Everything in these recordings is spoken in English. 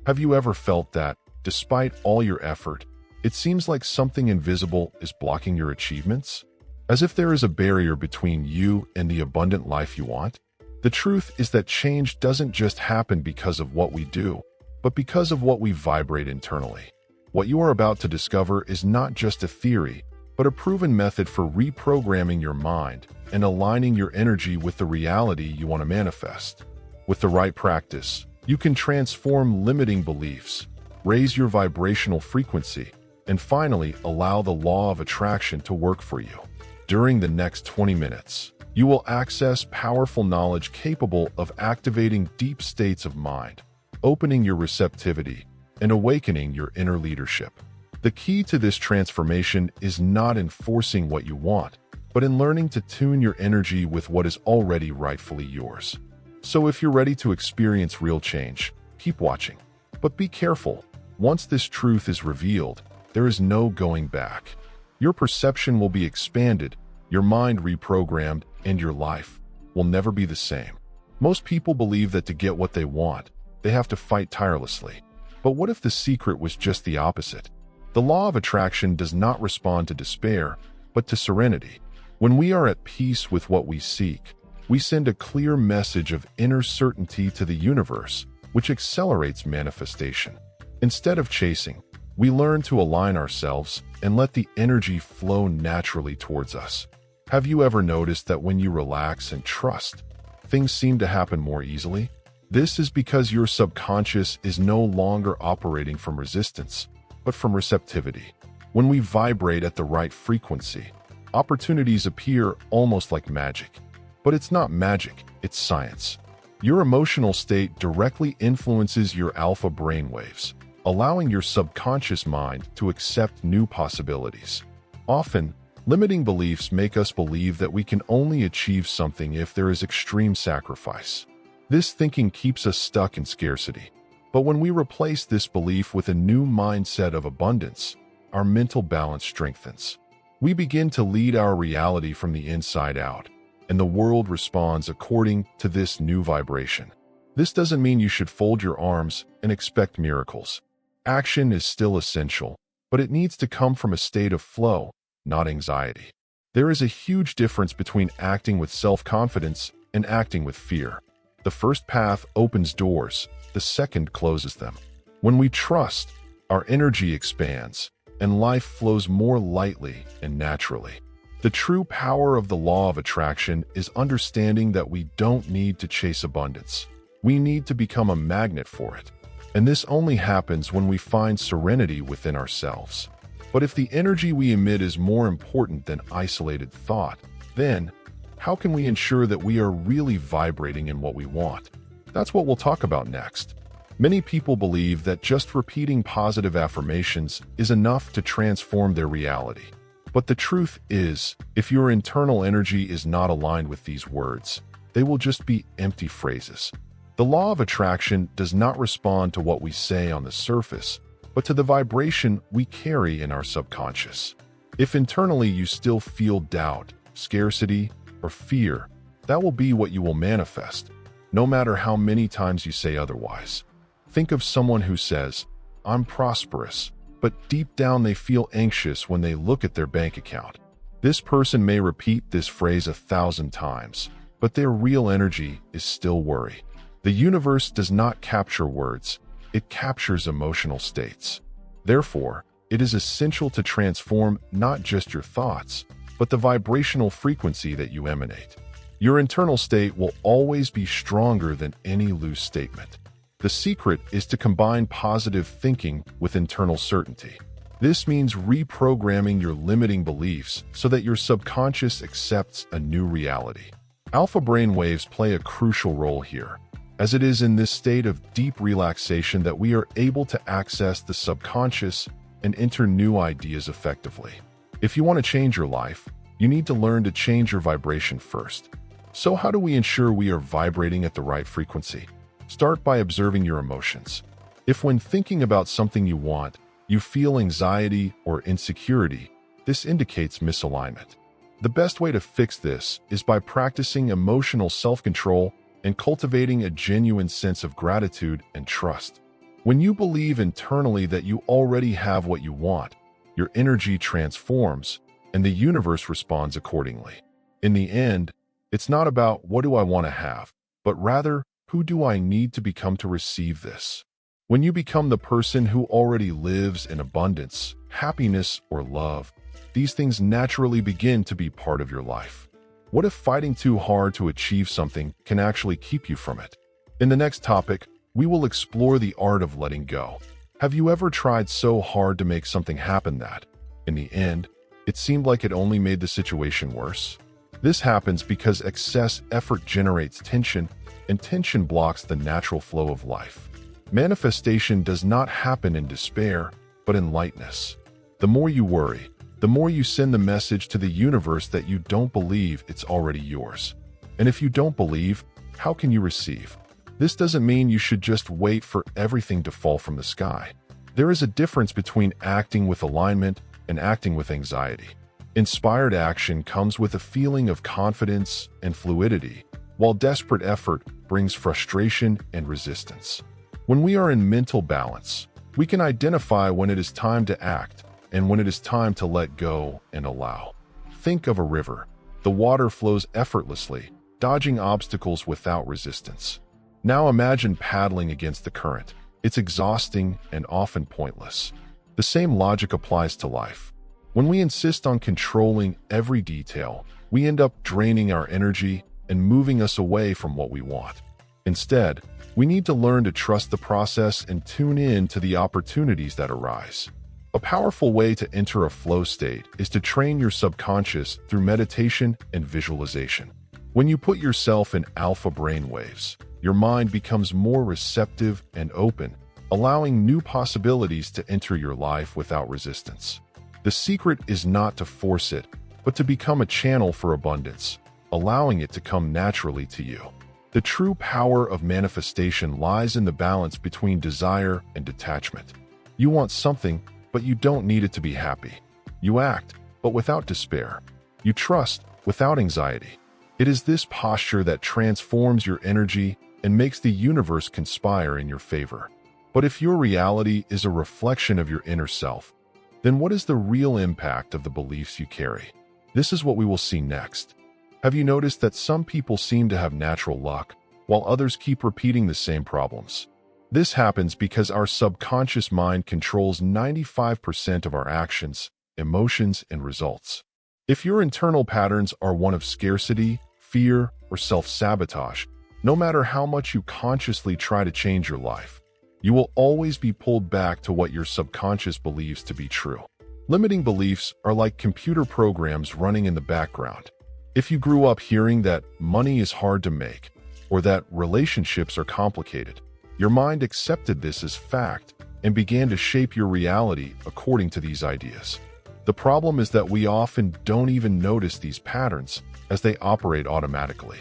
Have you ever felt that, despite all your effort, it seems like something invisible is blocking your achievements? As if there is a barrier between you and the abundant life you want? The truth is that change doesn't just happen because of what we do, but because of what we vibrate internally. What you are about to discover is not just a theory, but a proven method for reprogramming your mind and aligning your energy with the reality you want to manifest. With the right practice, you can transform limiting beliefs, raise your vibrational frequency, and finally allow the law of attraction to work for you. During the next 20 minutes, you will access powerful knowledge capable of activating deep states of mind, opening your receptivity, and awakening your inner leadership. The key to this transformation is not in forcing what you want, but in learning to tune your energy with what is already rightfully yours. So if you're ready to experience real change, keep watching. But be careful. Once this truth is revealed, there is no going back. Your perception will be expanded, your mind reprogrammed, and your life will never be the same. Most people believe that to get what they want, they have to fight tirelessly. But what if the secret was just the opposite? The law of attraction does not respond to despair, but to serenity. When we are at peace with what we seek, we send a clear message of inner certainty to the universe, which accelerates manifestation. Instead of chasing, we learn to align ourselves and let the energy flow naturally towards us. Have you ever noticed that when you relax and trust, things seem to happen more easily? This is because your subconscious is no longer operating from resistance, but from receptivity. When we vibrate at the right frequency, opportunities appear almost like magic. But it's not magic, it's science. Your emotional state directly influences your alpha brainwaves, allowing your subconscious mind to accept new possibilities. Often, limiting beliefs make us believe that we can only achieve something if there is extreme sacrifice. This thinking keeps us stuck in scarcity. But when we replace this belief with a new mindset of abundance, our mental balance strengthens. We begin to lead our reality from the inside out, and the world responds according to this new vibration. This doesn't mean you should fold your arms and expect miracles. Action is still essential, but it needs to come from a state of flow, not anxiety. There is a huge difference between acting with self-confidence and acting with fear. The first path opens doors, the second closes them. When we trust, our energy expands, and life flows more lightly and naturally. The true power of the law of attraction is understanding that we don't need to chase abundance. We need to become a magnet for it. And this only happens when we find serenity within ourselves. But if the energy we emit is more important than isolated thought, then how can we ensure that we are really vibrating in what we want? That's what we'll talk about next. Many people believe that just repeating positive affirmations is enough to transform their reality. But the truth is, if your internal energy is not aligned with these words, they will just be empty phrases. The law of attraction does not respond to what we say on the surface, but to the vibration we carry in our subconscious. If internally you still feel doubt, scarcity, or fear, that will be what you will manifest, no matter how many times you say otherwise. Think of someone who says, "I'm prosperous," but deep down they feel anxious when they look at their bank account. This person may repeat this phrase 1,000 times, but their real energy is still worry. The universe does not capture words, it captures emotional states. Therefore, it is essential to transform not just your thoughts, but the vibrational frequency that you emanate. Your internal state will always be stronger than any loose statement. The secret is to combine positive thinking with internal certainty. This means reprogramming your limiting beliefs so that your subconscious accepts a new reality. Alpha brain waves play a crucial role here, as it is in this state of deep relaxation that we are able to access the subconscious and enter new ideas effectively. If you want to change your life, you need to learn to change your vibration first. So how do we ensure we are vibrating at the right frequency? Start by observing your emotions. If when thinking about something you want, you feel anxiety or insecurity, this indicates misalignment. The best way to fix this is by practicing emotional self-control and cultivating a genuine sense of gratitude and trust. When you believe internally that you already have what you want, your energy transforms and the universe responds accordingly. In the end, it's not about what do I want to have, but rather who do I need to become to receive this. When you become the person who already lives in abundance, happiness, or love, these things naturally begin to be part of your life. What if fighting too hard to achieve something can actually keep you from it? In the next topic, we will explore the art of letting go. Have you ever tried so hard to make something happen that, in the end, it seemed like it only made the situation worse? This happens because excess effort generates tension, and tension blocks the natural flow of life. Manifestation does not happen in despair, but in lightness. The more you worry, the more you send the message to the universe that you don't believe it's already yours. And if you don't believe, how can you receive? This doesn't mean you should just wait for everything to fall from the sky. There is a difference between acting with alignment and acting with anxiety. Inspired action comes with a feeling of confidence and fluidity, while desperate effort brings frustration and resistance. When we are in mental balance, we can identify when it is time to act and when it is time to let go and allow. Think of a river. The water flows effortlessly, dodging obstacles without resistance. Now imagine paddling against the current. It's exhausting and often pointless. The same logic applies to life. When we insist on controlling every detail, we end up draining our energy and moving us away from what we want. Instead, we need to learn to trust the process and tune in to the opportunities that arise. A powerful way to enter a flow state is to train your subconscious through meditation and visualization. When you put yourself in alpha brainwaves, your mind becomes more receptive and open, allowing new possibilities to enter your life without resistance. The secret is not to force it, but to become a channel for abundance, allowing it to come naturally to you. The true power of manifestation lies in the balance between desire and detachment. You want something, but you don't need it to be happy. You act, but without despair. You trust, without anxiety. It is this posture that transforms your energy and makes the universe conspire in your favor. But if your reality is a reflection of your inner self, then what is the real impact of the beliefs you carry? This is what we will see next. Have you noticed that some people seem to have natural luck, while others keep repeating the same problems? This happens because our subconscious mind controls 95% of our actions, emotions, and results. If your internal patterns are one of scarcity, fear, or self-sabotage, no matter how much you consciously try to change your life, you will always be pulled back to what your subconscious believes to be true. Limiting beliefs are like computer programs running in the background. If you grew up hearing that money is hard to make, or that relationships are complicated, your mind accepted this as fact and began to shape your reality according to these ideas. The problem is that we often don't even notice these patterns as they operate automatically.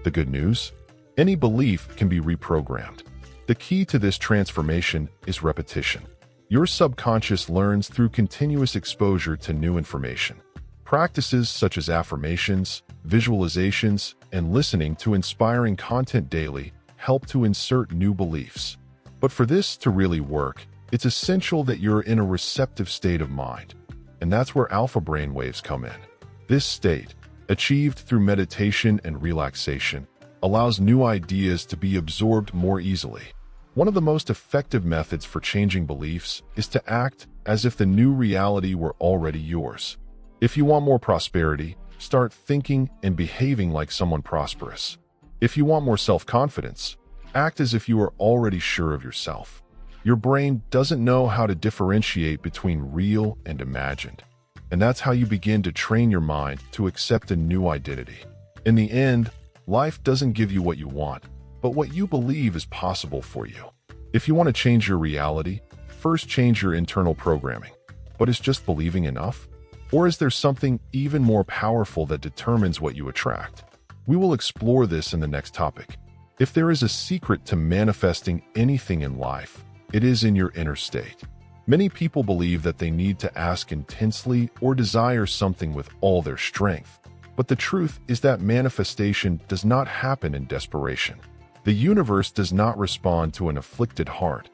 The good news? Any belief can be reprogrammed. The key to this transformation is repetition. Your subconscious learns through continuous exposure to new information. Practices such as affirmations, visualizations, and listening to inspiring content daily help to insert new beliefs. But for this to really work, it's essential that you're in a receptive state of mind. And that's where alpha brainwaves come in. This state, achieved through meditation and relaxation, allows new ideas to be absorbed more easily. One of the most effective methods for changing beliefs is to act as if the new reality were already yours. If you want more prosperity, start thinking and behaving like someone prosperous. If you want more self-confidence, act as if you are already sure of yourself. Your brain doesn't know how to differentiate between real and imagined. And that's how you begin to train your mind to accept a new identity. In the end, life doesn't give you what you want, but what you believe is possible for you. If you want to change your reality, first change your internal programming. But is just believing enough? Or is there something even more powerful that determines what you attract? We will explore this in the next topic. If there is a secret to manifesting anything in life, it is in your inner state. Many people believe that they need to ask intensely or desire something with all their strength. But the truth is that manifestation does not happen in desperation. The universe does not respond to an afflicted heart,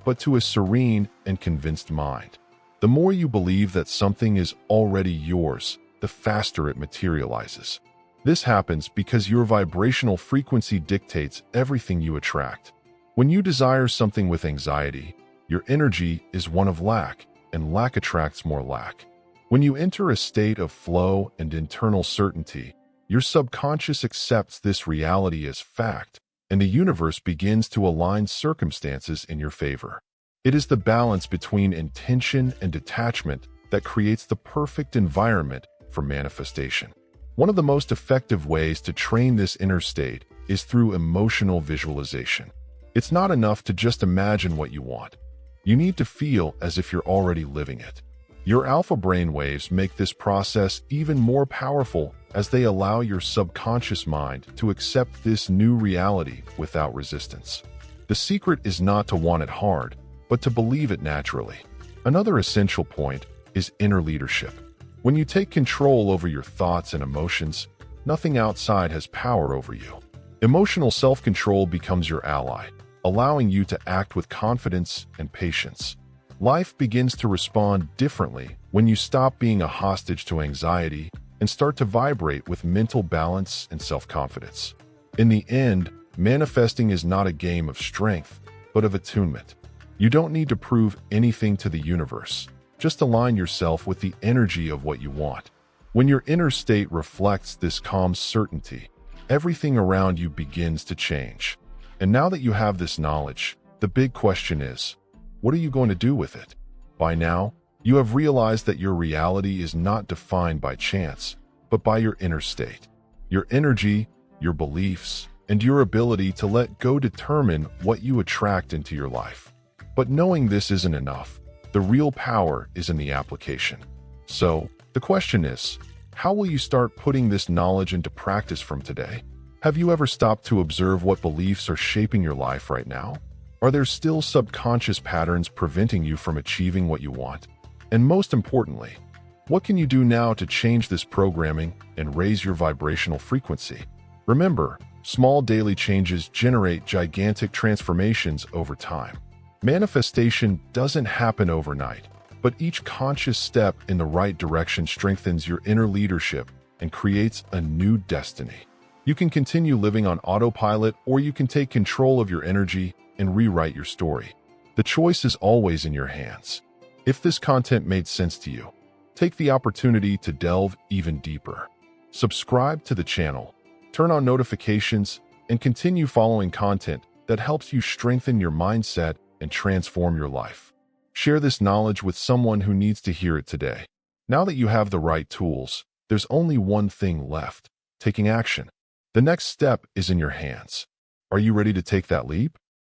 but to a serene and convinced mind. The more you believe that something is already yours, the faster it materializes. This happens because your vibrational frequency dictates everything you attract. When you desire something with anxiety, your energy is one of lack, and lack attracts more lack. When you enter a state of flow and internal certainty, your subconscious accepts this reality as fact, and the universe begins to align circumstances in your favor. It is the balance between intention and detachment that creates the perfect environment for manifestation. One of the most effective ways to train this inner state is through emotional visualization. It's not enough to just imagine what you want. You need to feel as if you're already living it. Your alpha brainwaves make this process even more powerful as they allow your subconscious mind to accept this new reality without resistance. The secret is not to want it hard, but to believe it naturally. Another essential point is inner leadership. When you take control over your thoughts and emotions, nothing outside has power over you. Emotional self-control becomes your ally, allowing you to act with confidence and patience. Life begins to respond differently when you stop being a hostage to anxiety and start to vibrate with mental balance and self-confidence. In the end, manifesting is not a game of strength, but of attunement. You don't need to prove anything to the universe. Just align yourself with the energy of what you want. When your inner state reflects this calm certainty, everything around you begins to change. And now that you have this knowledge, the big question is, what are you going to do with it? By now, you have realized that your reality is not defined by chance, but by your inner state. Your energy, your beliefs, and your ability to let go determine what you attract into your life. But knowing this isn't enough. The real power is in the application. So, the question is, how will you start putting this knowledge into practice from today? Have you ever stopped to observe what beliefs are shaping your life right now? Are there still subconscious patterns preventing you from achieving what you want? And most importantly, what can you do now to change this programming and raise your vibrational frequency? Remember, small daily changes generate gigantic transformations over time. Manifestation doesn't happen overnight, but each conscious step in the right direction strengthens your inner leadership and creates a new destiny. You can continue living on autopilot, or you can take control of your energy and rewrite your story. The choice is always in your hands. If this content made sense to you, take the opportunity to delve even deeper. Subscribe to the channel, turn on notifications, and continue following content that helps you strengthen your mindset and transform your life. Share this knowledge with someone who needs to hear it today. Now that you have the right tools, there's only one thing left: taking action. The next step is in your hands. Are you ready to take that leap?